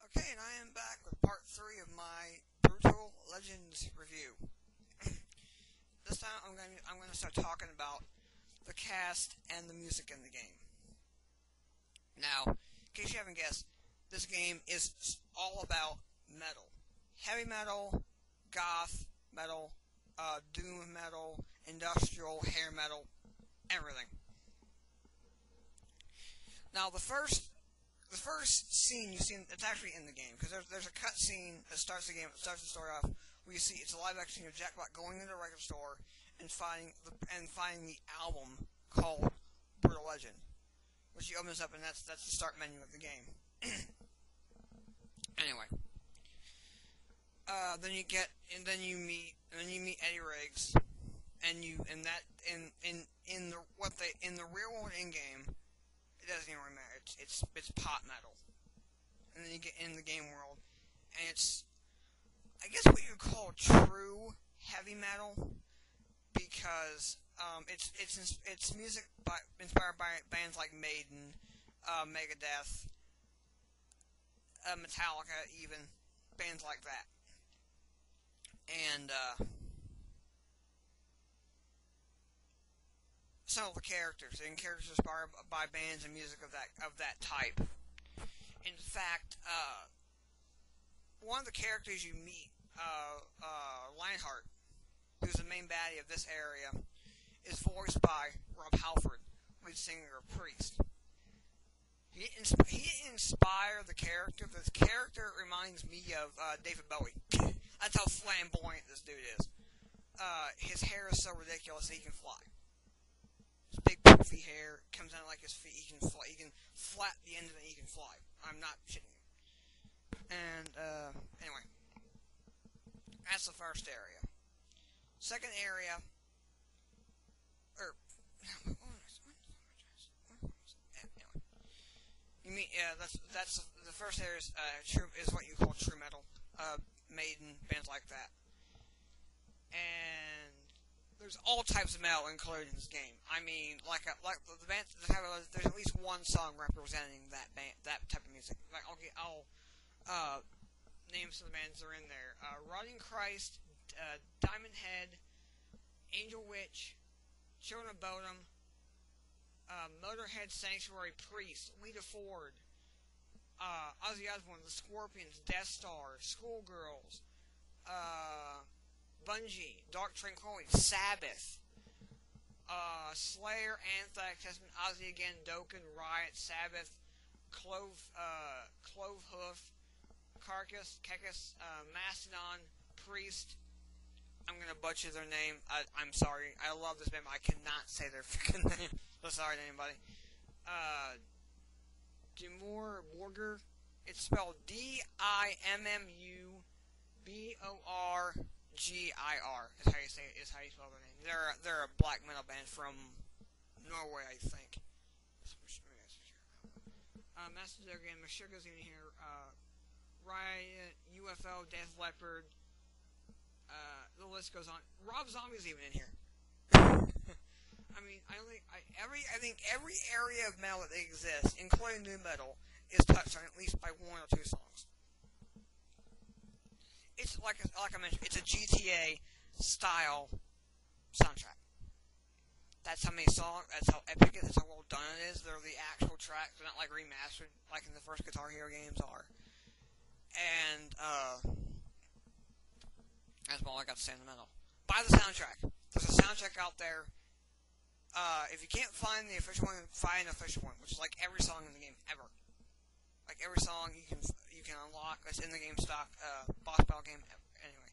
Okay, and I am back with part 3 of my Brutal Legends review. This time I'm gonna start talking about the cast and the music in the game. Now, in case you haven't guessed, this game is all about metal. Heavy metal, goth metal, doom metal, industrial, hair metal, everything. Now the first scene you see, it's actually in the game, because there's a cut scene that starts the game, that starts the story off, where you see it's a live action scene of Jack Black going into a record store and finding the album called Brutal Legend, which he opens up, and that's the start menu of the game. Anyway, then you meet Eddie Riggs, and in the real world in game, it doesn't even really matter. It's pop metal, and then you get in the game world, and it's, I guess, what you would call true heavy metal, because it's music inspired by bands like Maiden, Megadeth, Metallica, even bands like that, and some of the characters inspired by bands and music of that type. In fact, one of the characters you meet, Lionheart, who's the main baddie of this area, is voiced by Rob Halford, lead singer of Priest. He didn't inspire the character. This character reminds me of David Bowie. That's how flamboyant this dude is. His hair is so ridiculous that he can fly. His big poofy hair comes down like his feet. He can fly. He can flap the end of it. He can fly. I'm not shitting you. And anyway, that's the first area. Second area, anyway, you mean that's the first area is what you call true metal, Maiden, bands like that, and there's all types of metal included in this game. I mean, like the band, there's at least one song representing that type of music. Like, okay, I'll name some of the bands that are in there: Rotting Christ, Diamond Head, Angel Witch, Children of Bodom, Motorhead, Sanctuary, Priest, Lita Ford, Ozzy Osbourne, The Scorpions, Death Star, Schoolgirls, Bungie, Dark Tranquillity, Sabbath, Slayer, Anthrax, Testament, Ozzy Again, Dokken, Riot, Sabbath, Clove Hoof, Carcass, Kekis, Mastodon, Priest. I'm gonna butcher their name. I'm sorry. I love this band, but I cannot say their freaking name. So sorry to anybody. Dimmu Borgir. It's spelled Dimmuborgir. Is how you say it. Is how you spell their name. They're a black metal band from Norway, I think. Mastodon again. Meshuggah's in here. Riot, UFO, Death Leopard. The list goes on. Rob Zombie's even in here. I mean, I think every area of metal that exists, including new metal, is touched on at least by one or two songs. It's like I mentioned, it's a GTA style soundtrack. That's how many songs. That's how epic it is. That's how well done it is. They're the actual tracks. They're not like remastered, like in the first Guitar Hero games are. And that's all I got to say on the metal. Buy the soundtrack. There's a soundtrack out there. If you can't find the official one, find an official one, which is like every song in the game ever. Like every song you can unlock that's in the game stock boss battle game ever. Anyway,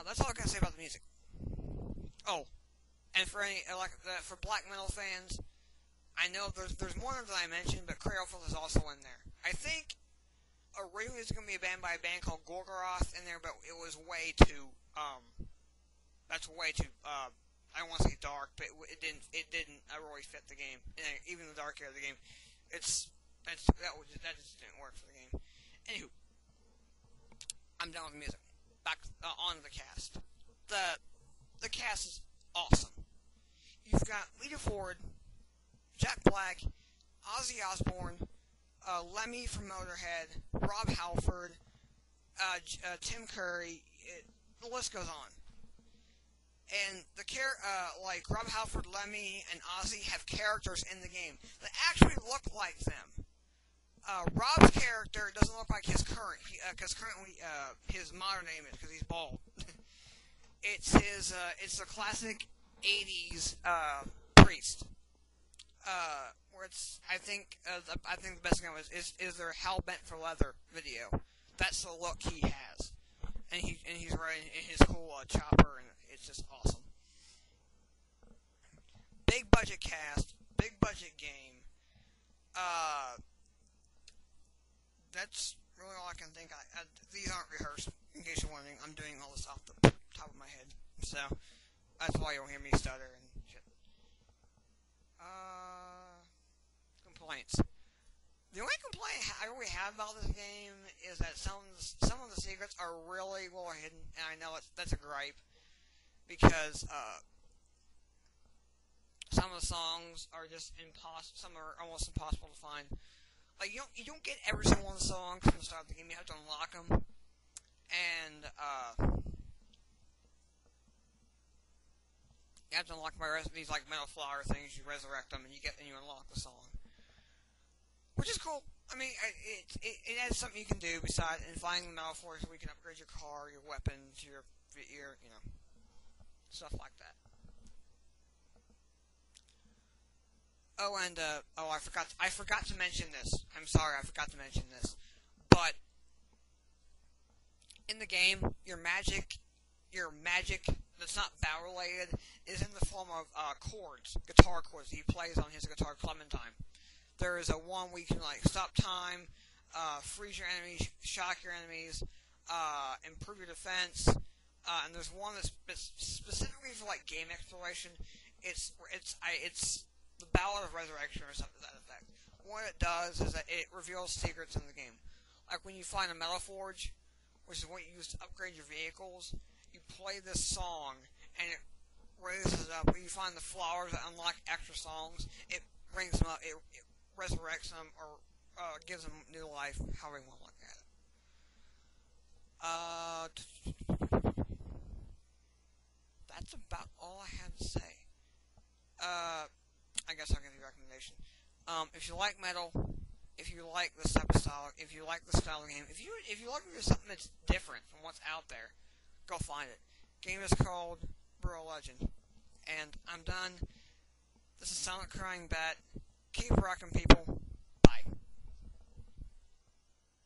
that's all I gotta say about the music. Oh, and for for black metal fans, I know there's more than I mentioned, but Cradlefield is also in there. I think originally it was gonna be a band by a band called Gorgoroth in there, but it was way too that's way too I don't want to say dark, but it didn't really fit the game. And even the dark area of the game, that just didn't work for the game. Anywho, I'm done with the music. Back on to the cast. The cast is awesome. You've got Lita Ford, Jack Black, Ozzy Osbourne, Lemmy from Motorhead, Rob Halford, Tim Curry. The list goes on. And like Rob Halford, Lemmy, and Ozzy have characters in the game that actually look like them. Rob's character doesn't look like his current, because currently his modern name is because he's bald. It's it's the classic '80s priest. Where I think the best thing is their Hell Bent for Leather video. That's the look he has, and he's riding in his cool chopper, and it's just awesome. Big budget cast, big budget game. That's really all I can think. These aren't rehearsed. In case you're wondering, I'm doing all this off the top of my head, so that's why you'll hear me stutter and shit. Complaints. The only complaint I really have about this game is that some of the secrets are really well hidden, and I know that's a gripe because some of the songs are just some are almost impossible to find. Like you don't get every single one of the songs from the start of the game. You have to unlock them, and you have to unlock these like metal flower things. You resurrect them, and you unlock the song, which is cool. I mean, it adds something you can do besides and finding the metal flowers so we can upgrade your car, your weapons, your stuff like that. Oh, and I forgot to mention this. I'm sorry, I forgot to mention this. But in the game, your magic that's not battle related is in the form of guitar chords. He plays on his guitar, Clementine. There is a one where you can like stop time, freeze your enemies, shock your enemies, improve your defense, and there's one that's specifically for like game exploration. It's the Ballad of Resurrection or something to that effect. What it does is that it reveals secrets in the game. Like when you find a Metal Forge, which is what you use to upgrade your vehicles, you play this song, and it raises it up. When you find the flowers that unlock extra songs, it brings them up, it resurrects them, or gives them new life, however you want to look at it. That's about all I have to say. I guess I'll give you a recommendation. If you like metal, if you like this type of style, if you like the style of the game, if you're looking for something that's different from what's out there, go find it. Game is called Brutal Legend. And I'm done. This is Silent Crying Bat. Keep rocking, people.